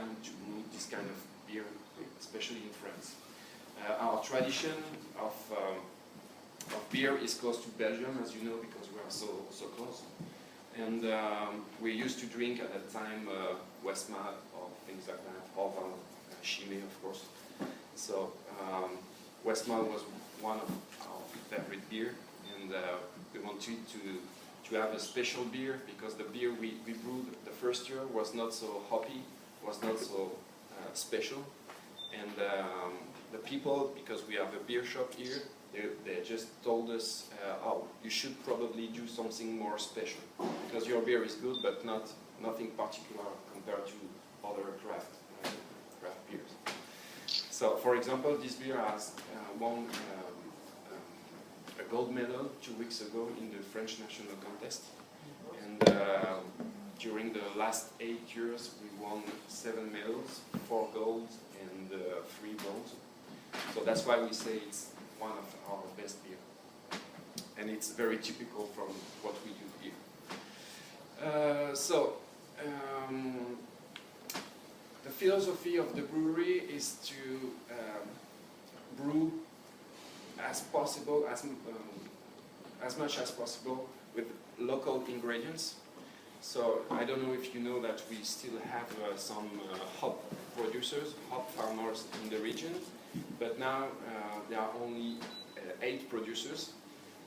time to brew this kind of beer, especially in France. Our tradition of beer is close to Belgium, as you know, because we are so close. And we used to drink at that time Westmalle or things like that, Orval, Chimay, of course. So Westmalle was one of our favorite beer, and we wanted to have a special beer because the beer we brewed the first year was not so hoppy, was not so special, and the people, because we have a beer shop here, they just told us, oh, you should probably do something more special because your beer is good, but nothing particular compared to other craft beers. So, for example, this beer has won a gold medal 2 weeks ago in the French national contest, and during the last 8 years we won 7 medals, 4 gold and 3 bronze. So that's why we say it's one of our best beer, and it's very typical from what we do here. The philosophy of the brewery is to brew as possible, as much as possible with local ingredients. So I don't know if you know that we still have some hop producers, hop farmers in the region, but now there are only 8 producers,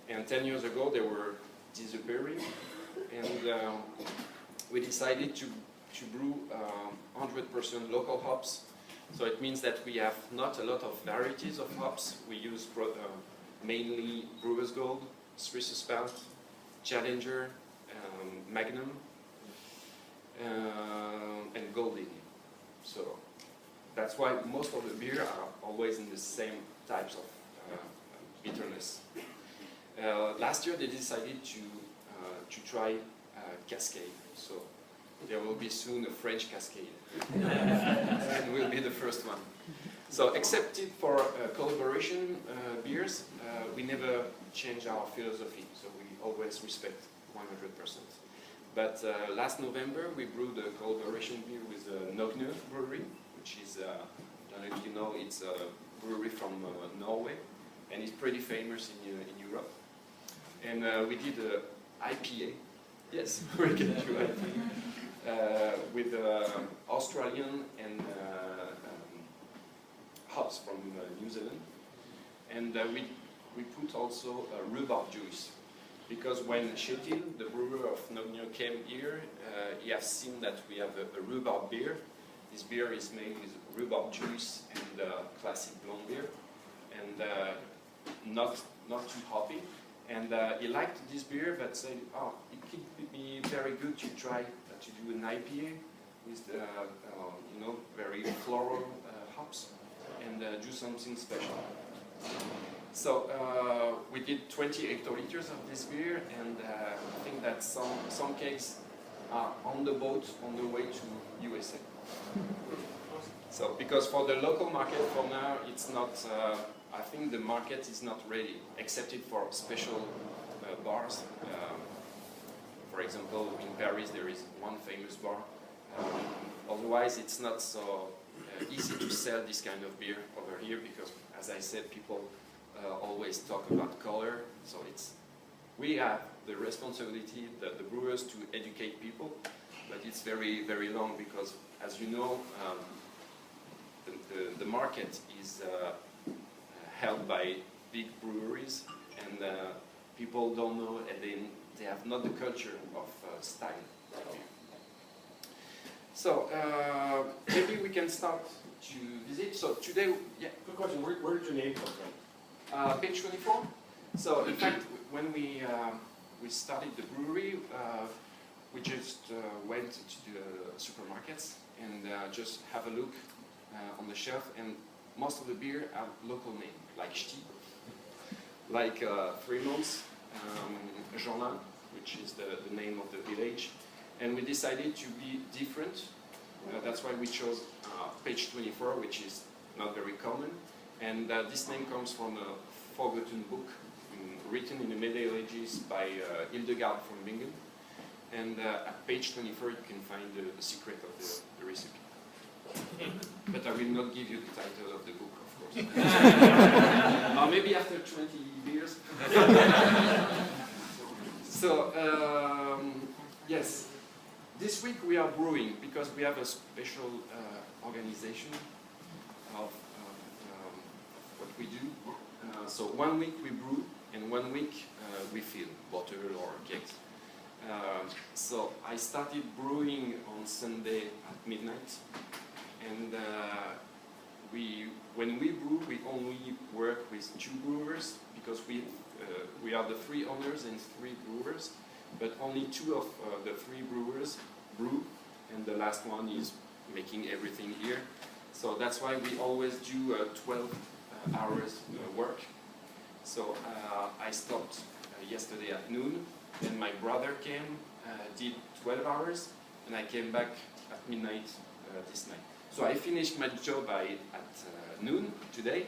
and 10 years ago they were disappearing, and we decided to brew 100% local hops. So it means that we have not a lot of varieties of hops. We use mainly Brewer's Gold, Swiss Stout, Challenger, Magnum, and Golding. So that's why most of the beer are always in the same types of bitterness. Last year they decided to try Cascade. So there will be soon a French Cascade, and we'll be the first one. So, except for collaboration beers, we never change our philosophy. So we always respect 100%. But last November we brewed a collaboration beer with Aix-Noulette Brewery, which is, I don't know if you know, it's a brewery from Norway, and it's pretty famous in Europe. And we did an IPA. Yes, we can do IPA. With Australian and hops from New Zealand, and we put also rhubarb juice, because when Shetil, the brewer of Aix-Noulette, came here, he has seen that we have a rhubarb beer. This beer is made with rhubarb juice and classic blonde beer, and not too hoppy. And he liked this beer, but said, "Oh, it could be very good to try to do an IPA with the, very floral hops and do something special." So we did 20 hectoliters of this beer, and I think that some kegs are on the boat on the way to USA. So because for the local market for now, it's not. I think the market is not ready, except for special bars. For example, in Paris there is one famous bar. Otherwise, it's not so easy to sell this kind of beer over here because, as I said, people always talk about color. So we have the responsibility, the brewers, to educate people, but it's very, very long because, as you know, the market is held by big breweries, and people don't know, and they have not the culture of style. So maybe we can start to visit. So today, yeah. Good question. Where did your name come from? Page 24. So in fact, when we started the brewery, we just went to the supermarkets and just have a look on the shelf, and most of the beer have local name, like Ch'ti, like 3 Months, Germain, which is the name of the village. And we decided to be different. That's why we chose page 24, which is not very common. And this name comes from a forgotten book written in the Middle Ages by Hildegard from Bingen. And at page 24 you can find the secret of the recipe. but I will not give you the title of the book, of course. Or maybe after 20 years. So, yes, this week we are brewing because we have a special organization of what we do. So 1 week we brew, and 1 week we fill, bottle or kegs. So I started brewing on Sunday at midnight, and when we brew, we only work with 2 brewers because we are the 3 owners and 3 brewers, but only 2 of the 3 brewers brew, and the last one is making everything here. So that's why we always do 12 hours work. So I stopped yesterday at noon, and my brother came, did 12 hours, and I came back at midnight this night. So I finished my job at noon today,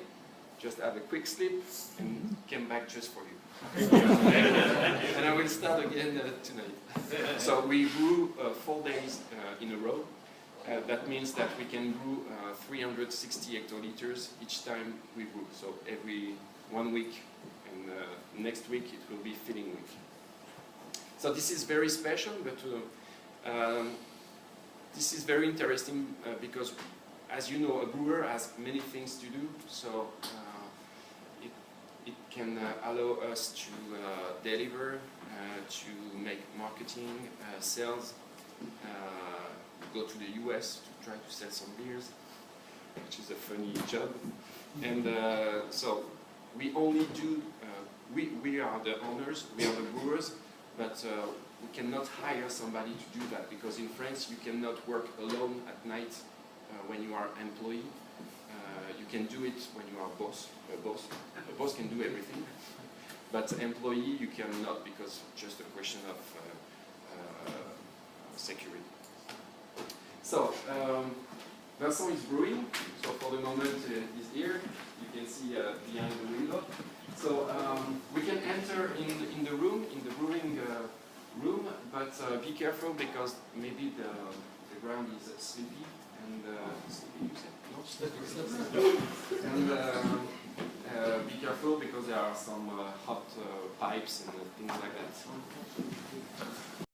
just had a quick sleep, and came back just for you. And I will start again tonight. So we brew 4 days in a row. That means that we can brew 360 hectoliters each time we brew. So every 1 week, and next week it will be filling week. So this is very special, but this is very interesting because, as you know, a brewer has many things to do. So it can allow us to deliver, to make marketing, sales, go to the US to try to sell some beers, which is a funny job. And so we only do, we are the owners, we are the brewers, but we cannot hire somebody to do that, because in France you cannot work alone at night when you are employee. You can do it when you are boss. A boss can do everything, but employee you cannot, because just a question of security. So Vincent is brewing. So for the moment he's here. You can see behind the window. So we can enter in the room, in the brewing room, but be careful because maybe the ground is sleepy and sleepy. You said no? And be careful because there are some hot pipes and things like that.